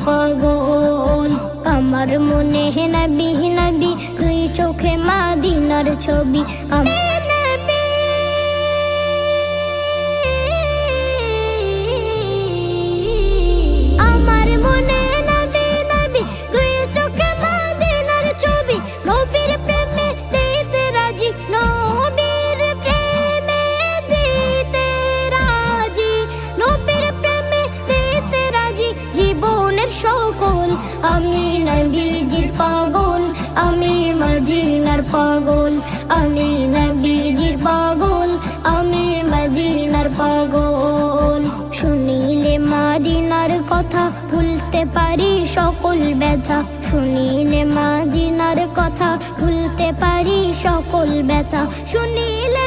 পাগল। আমার মনে নবী নবী দুই চোখে মদিনার ছবি। আমার মনে নবী নবী দুই চোখে মদিনার ছবি। নবীর প্রেমে দিতে রাজি, নবীর প্রেমে দিতে রাজি, নবীর প্রেমে দিতে রাজি জীবনের সকল। আমি নবীজির পাগল, আমি মদিনার পাগল, আমি নবীজির পাগল, আমি মদিনার পাগল। শুনিলে মদিনার কথা ভুলতে পারি সকল ব্যথা, শুনিলে মদিনার কথা ভুলতে পারি সকল ব্যথা, শুনিলে